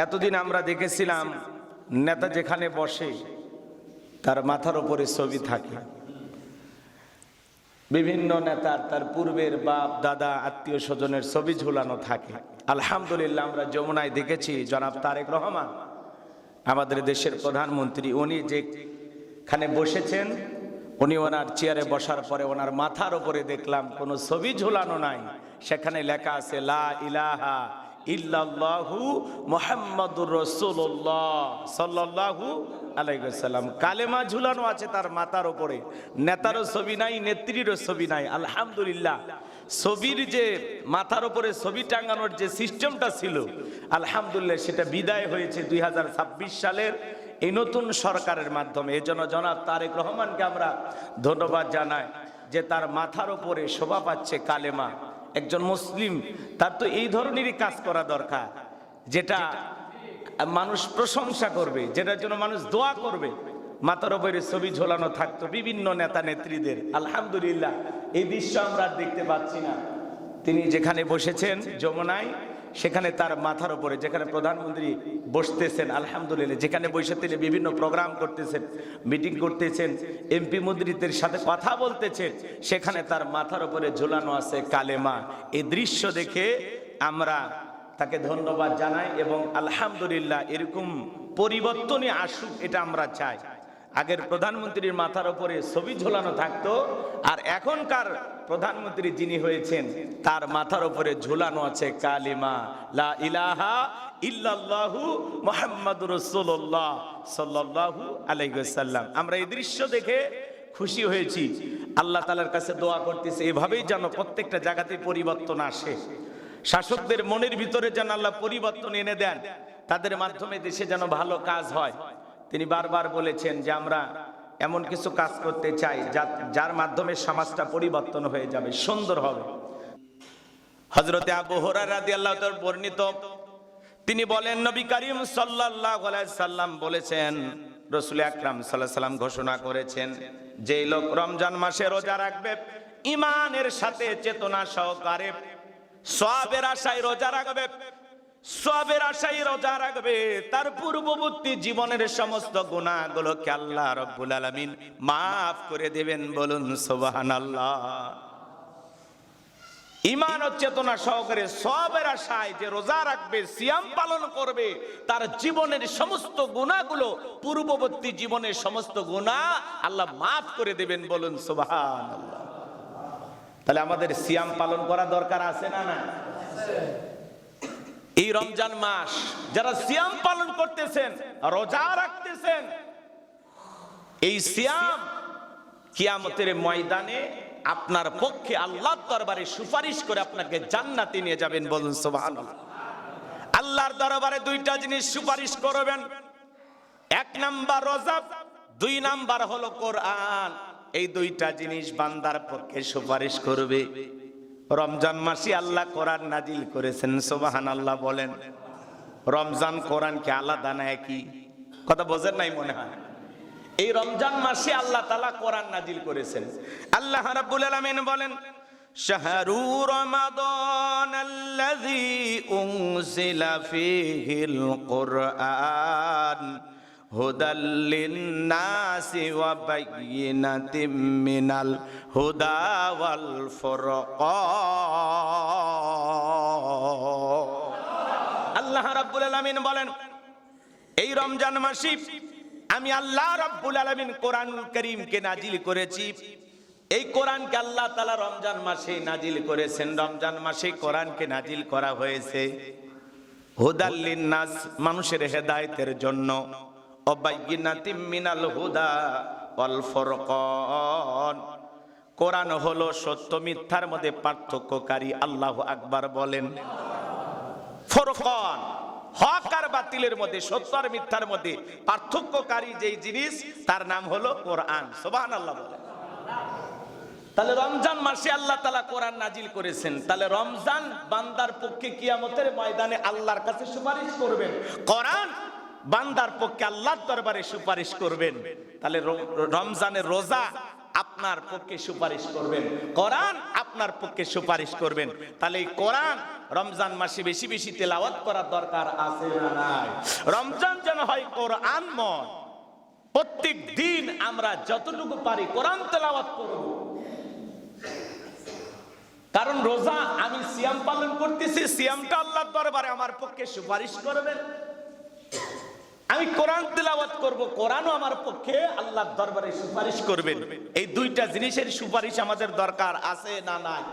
এতদিন আমরা দেখেছিলাম নেতা যেখানে বসে তার মাথার উপরে ছবি থাকে। বিভিন্ন নেতার তার পূর্বের বাপ দাদা আত্মীয় স্বজনের ছবি ঝুলানো থাকে। আলহামদুলিল্লাহ আমরা যমুনায় দেখেছি জনাব তারেক রহমান আমাদের দেশের প্রধানমন্ত্রী, উনি যেখানে বসেছেন উনি ওনার চেয়ারে বসার পরে ওনার মাথার উপরে দেখলাম কোনো ছবি ঝুলানো নাই, সেখানে লেখা আছে লা ইলাহা ইল্লাল্লাহু মুহাম্মাদুর রাসূলুল্লাহ সাল্লাল্লাহু আলাইহি ওয়াসাল্লাম। কালেমা ঝুলানো আছে তার মাথার উপরে। নেতারও ছবি নাই, নেত্রীরও ছবি নাই। আলহামদুলিল্লাহ, ছবির যে মাথার উপরে ছবি টাঙানোর যে সিস্টেমটা ছিল আলহামদুলিল্লাহ সেটা বিদায় হয়েছে 2026 সালের এই নতুন সরকারের মাধ্যমে। এজন্য জনাব তারেক রহমানকে আমরা ধন্যবাদ জানাই যে তার মাথার উপরে শোভা পাচ্ছে কালেমা। একজন মুসলিম তার তো এই ধরনেরই কাজ করা দরকার, যেটা মানুষ প্রশংসা করবে, যেটার জন্য মানুষ দোয়া করবে। মাথার উপরে ছবি ঝোলানো থাকতো বিভিন্ন নেতা নেত্রীদের। আলহামদুলিল্লাহ এই দৃশ্য আমরা দেখতে পাচ্ছি না। তিনি যেখানে বসেছেন যমুনায়, সেখানে তার মাথার উপরে যেখানে প্রধানমন্ত্রী বসতেছেন, আলহামদুলিল্লাহ যেখানে বসে তিনি বিভিন্ন প্রোগ্রাম করতেছেন, মিটিং করতেছেন, এমপি মন্ত্রীদের সাথে কথা বলতেছেন, সেখানে তার মাথার উপরে ঝুলানো আছে কালেমা। এই দৃশ্য দেখে আমরা তাকে ধন্যবাদ জানাই এবং আলহামদুলিল্লাহ এরকম পরিবর্তনই আসুক এটা আমরা চাই। আগের প্রধানমন্ত্রীর মাথার উপরে ছবি ঝোলানো থাকতো, আর এখনকার প্রধানমন্ত্রী যিনি হয়েছেন তার মাথার উপরে ঝুলানো আছে কালিমা লা ইলাহা ইল্লাল্লাহু মুহাম্মাদুর রাসূলুল্লাহ সাল্লাল্লাহু আলাইহি ওয়াসাল্লাম। আমরা এই দৃশ্য দেখে খুশি হয়েছি। আল্লাহ তাআলার কাছে দোয়া করতেছি এভাবেই যেন প্রত্যেকটা জায়গাতে পরিবর্তন আসে। শাসকদের মনের ভিতরে যেন আল্লাহ পরিবর্তন এনে দেন, তাদের মাধ্যমে দেশে যেন ভালো কাজ হয়। তিনি বারবার বলেছেন যে আমরা এমন কিছু কাজ করতে চাই যার মাধ্যমে সমাজটা পরিবর্তন হয়ে যাবে, সুন্দর হবে। হযরতে আবু হুরায়রা রাদিয়াল্লাহু তাআলা বর্ণিত, তিনি বলেন নবী করিম সাল্লাল্লাহু আলাইহি সাল্লাম বলেছেন, রাসূল আকরাম সাল্লাল্লাহু আলাইহি সাল্লাম ঘোষণা করেছেন, যেই লোক রমজান মাসে রোজা রাখবে ঈমানের সাথে চেতনা সহকারে, সওয়াবের আশায় রোজা রাখবে, সওয়াবের আশায় রোজা রাখবে, তার পূর্ববর্তী জীবনের সমস্ত গুনাহগুলোকে আল্লাহ রাব্বুল আলামিন maaf করে দেবেন। বলুন সুবহানাল্লাহ। ঈমান ও চেতনা সহকারে সওয়াবের আশায় যে রোজা রাখবে, সিয়াম পালন করবে, তার জীবনের সমস্ত গুনাহগুলো, পূর্ববর্তী জীবনের সমস্ত গুনাহ আল্লাহ maaf করে দেবেন। বলুন সুবহানাল্লাহ। তাহলে আমাদের সিয়াম পালন করা দরকার আছে না না? এই রমজান মাস যারা সিয়াম পালন করতেছেন, রোজা রাখতেছেন, এই সিয়াম কিয়ামতের ময়দানে আপনার পক্ষে আল্লাহর দরবারে সুপারিশ করে আপনাকে জান্নাতে নিয়ে যাবেন। বলুন সুবহানাল্লাহ। আল্লাহর দরবারে দুইটা জিনিস সুপারিশ করবেন, এক নাম্বার রোজা, দুই নাম্বার হলো কোরআন। এই দুইটা জিনিস বান্দার পক্ষে সুপারিশ করবে। রমজান মাসে আল্লাহ কোরআন নাজিল করেছেন, সুবহানাল্লাহ বলেন। রমজান কোরআন কি আলাদা না একই? কথা বোঝেন নাই মনে হয়। এই রমজান মাসে আল্লাহ তাআলা কোরআন নাজিল করেছেন। আল্লাহ রাব্বুল আলামিন বলেন, শাহরু রমাদানাল্লাযী উনজিলা ফীহিল কুরআন হুদাল লিন্নাসি ওয়া বায়িনাতিম মিনাল হুদা ওয়াল ফুরকান। আল্লাহ রাব্বুল আলামিন বলেন, এই রমজান মাসে আমি আল্লাহ রাব্বুল আলামিন কোরআনুল কারীমকে নাজিল করেছি। এই কোরআনকে আল্লাহ তাআলা রমজান মাসে নাজিল করেছেন। রমজান মাসে কোরআনকে নাজিল করা হয়েছে হুদাল লিন্নাস, মানুষের হেদায়েতের জন্য, ও বায়িনাতিম মিনাল হুদা ওয়াল ফুরকান। কোরআন হলো সত্য মিথ্যার মধ্যে পার্থক্যকারী। আল্লাহু আকবার বলেন। ফুরকান হক আর বাতিলের মধ্যে, সত্য আর মিথ্যার মধ্যে পার্থক্যকারী যেই জিনিস তার নাম হলো কোরআন। সুবহানাল্লাহ বলেন। তাহলে রমজান মাসে আল্লাহ তাআলা কোরআন নাজিল করেছেন। তাহলে রমজান বান্দার পক্ষে কিয়ামতের ময়দানে আল্লাহর কাছে সুপারিশ করবেন, কোরআন বান্দার পক্ষে আল্লাহর দরবারে সুপারিশ করবেন। তাহলে রমজানের রোজা আপনার আপনার পক্ষে সুপারিশ করবেন, কোরআন আপনার পক্ষে সুপারিশ করবেন। তাহলে এই কোরআন রমজান মাসে বেশি বেশি তেলাওয়াত করার দরকার আছে না নাই? রমজান যেন হয় কোরআনময়। প্রত্যেক দিন আমরা যতটুকু পারি কোরআন তেলাওয়াত করব। কারণ রোজা আমি সিয়াম পালন করতেছি, সিয়ামটা আল্লাহর দরবারে আমার পক্ষে সুপারিশ করবেন। আমি কোরআন তেলাওয়াত করব, কোরআনও আমার পক্ষে আল্লাহর দরবারে সুপারিশ করবেন। এই দুইটা জিনিসের সুপারিশ আমাদের দরকার আছে না নাই?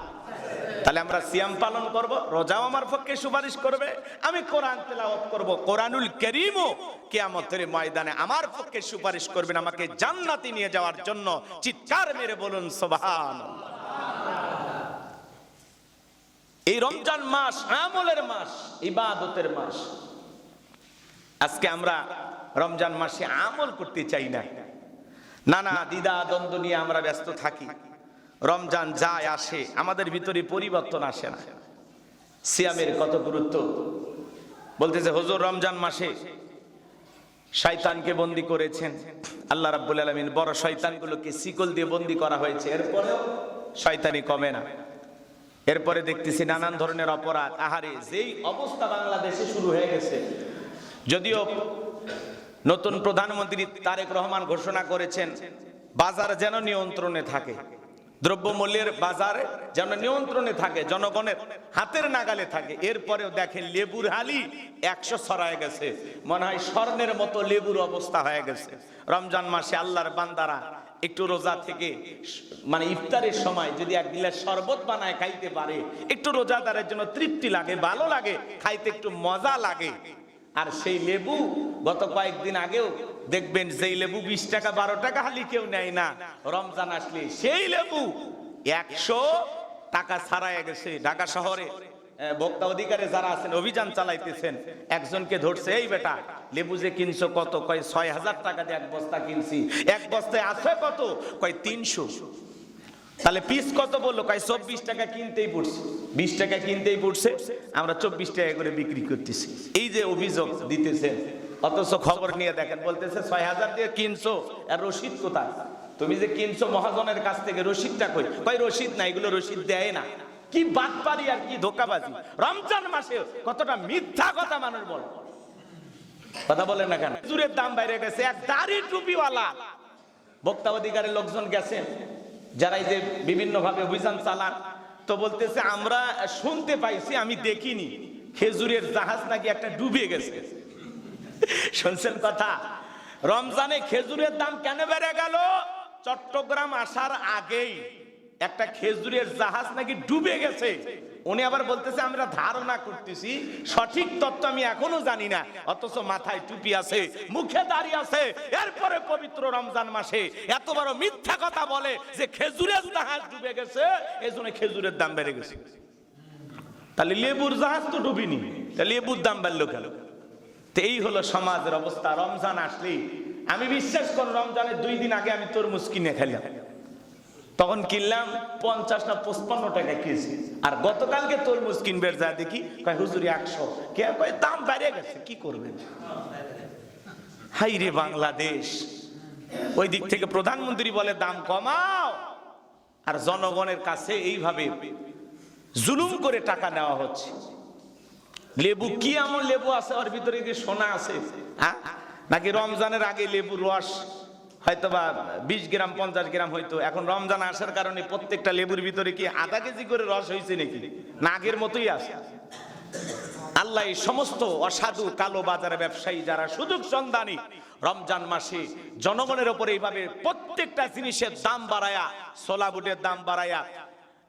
তাহলে আমরা সিয়াম পালন করব, রোজাও আমার পক্ষে সুপারিশ করবে, আমি কোরআন তেলাওয়াত করব, কোরআনুল কারীমও কিয়ামতের ময়দানে আমার পক্ষে সুপারিশ করবেন আমাকে জান্নাতে নিয়ে যাওয়ার জন্য। চিৎকার মেরে বলুন সুবহানাল্লাহ। এই রমজান মাস আমলের মাস, ইবাদতের মাস। আজকে আমরা রমজান মাসে আমল করতে চাই না, নানা দ্বিধা দ্বন্দ্ব নিয়ে আমরা ব্যস্ত থাকি। রমজান যায় আসে, আমাদের ভিতরে পরিবর্তন আসে না। সিয়ামের কত গুরুত্ব বলতেছে হুজুর, রমজান মাসে শয়তানকে বন্দী করেছেন আল্লাহ রাব্বুল আলামিন। বড় শয়তানগুলোকে শিকল দিয়ে বন্দী করা হয়েছে, এরপরেও শয়তানি কমে না। এরপরে দেখতেছি নানান ধরনের অপরাধ। আহারে, যেই অবস্থা বাংলাদেশে শুরু হয়ে গেছে, যদিও নতুন প্রধানমন্ত্রী তারেক রহমান ঘোষণা করেছেন বাজার যেন নিয়ন্ত্রণে থাকে, দ্রব্যমূল্যের বাজারে যেন নিয়ন্ত্রণে থাকে, জনগণের হাতের নাগালে থাকে। এরপরেও দেখেন লেবুর হালি 100 ছড়ায় গেছে, মনে হয় স্বর্ণের মতো লেবুর অবস্থা হয়ে গেছে। রমজান মাসে আল্লাহর বান্দারা একটু রোজা থেকে মানে ইফতারের সময় যদি এক গিলাস শরবত বানায় খাইতে পারে, একটু রোজাদারের জন্য তৃপ্তি লাগে, ভালো লাগে, খাইতে একটু মজা লাগে। আর সেই লেবু গত কয়েকদিন আগেও দেখবেন যেই লেবু 20 টাকা 12 টাকা হালি কেউ নেয় না, রমজান আসলে সেই লেবু 100 টাকা ছাড়ায় গেছে। ঢাকা শহরে ভোক্তা অধিকারে যারা আছেন অভিযান চালাইতেছেন, একজনকে ধরছে, এই বেটা লেবু যে কিনছো কত? কয় 6000 টাকা দিয়ে এক বস্তা কিনছি। এক বস্তায় আছে কত? কয় 300। তাহলে পিস কত বললো? কয় 24 টাকা কিনতেই পড়ছে, 20 টাকা কিনতেই পড়ছে, আমরা 24 টাকা করে বিক্রি করতেছি। এই যে অভিযোগ দিতেছেন, অথচ খবর নিয়ে দেখেন বলতেছে 6000 দিয়ে কিনছো, আর রসিদ কোথায়? তুমি যে কিনছো মহাজনের কাছ থেকে, রসিদটা কই? কয় রসিদ না, এগুলো রসিদ দেয় না। কি বাটপারি আর কি ধোঁকাবাজি! রমজান মাসে কতটা মিথ্যা কথা মানুষ বলে, কথা বলেন না কেন? খেজুরের দাম বাইরে গেছে। এক দাড়ি টুপিওয়ালা ভোক্তা অধিকারের লোকজন গেছেন, যারা এই যে বিভিন্ন ভাবে অভিযান চালান, তো বলতেছে আমরা শুনতে পাইছি, আমি দেখিনি, খেজুরের জাহাজ নাকি একটা ডুবে গেছে। শুনছেন কথা? রমজানে খেজুরের দাম কেন বেড়ে গেল? চট্টগ্রাম আসার আগেই একটা খেজুরের জাহাজ নাকি ডুবে গেছে। উনি আবার বলতেছে আমরা ধারণা করতেছি, সঠিক তথ্য আমি এখনো জানি না, অথচ মাথায় টুপি আছে, মুখে দাঁড়িয়ে আছে, এরপরে পবিত্র রমজান মাসে এত বড় মিথ্যা কথা বলে যে খেজুরের জাহাজ ডুবে গেছে, এজন্য খেজুরের দাম বেড়ে গেছে। তাহলে লেবুর জাহাজ তো ডুবিনি, তাহলে লেবুর দাম বাড়লো কেন? তো এই হলো সমাজের অবস্থা। রমজান আসলেই আমি বিশ্বাস করি, রমজানের 2 দিন আগে আমি তরমুজ কিনে খেলাম, তখন কিনলাম 50 না 55 টাকা কেজি। আর গতকালকে তরমুজ কিনবে যা দেখি কয় হুজুরি 100। কে কয় দাম বেড়ে গেছে, কি করবেন? হাই রে বাংলাদেশ! ওই দিক থেকে প্রধানমন্ত্রী বলে দাম কমাও, আর জনগণের কাছে এইভাবে জুলুম করে টাকা নেওয়া হচ্ছে। লেবু কি এমন লেবু আছে ওর ভিতরে কি সোনা আছে? নাকি রমজানের আগে লেবুর রস হয়তো বা 20 গ্রাম 50 গ্রাম হইতো, এখন রমজান আসার কারণে প্রত্যেকটা লেবুর ভিতরে কি আধা কেজি করে রস হয়েছে নাকি? না আগের মতোই আছে? আল্লাহ এই সমস্ত অসাধু কালো বাজারে ব্যবসায়ী যারা সুযোগ সন্ধানী, রমজান মাসে জনগণের উপরে এইভাবে প্রত্যেকটা জিনিসের দাম বাড়ায়া, ছোলা বুটের দাম বাড়ায়া,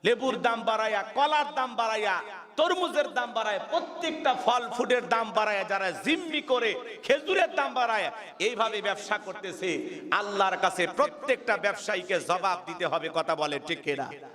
লেবুর দাম বাড়ায়া, কলার দাম বাড়ায়া, তরমুজের দাম বাড়ায়, প্রত্যেকটা ফল ফুডের দাম বাড়ায়, যারা জিম্মি করে খেজুরের দাম বাড়ায়, এইভাবে ব্যবসা করতেছে। আল্লাহর কাছে প্রত্যেকটা ব্যবসায়ীকে জবাব দিতে হবে। কথা বলে ঠিক কিনা?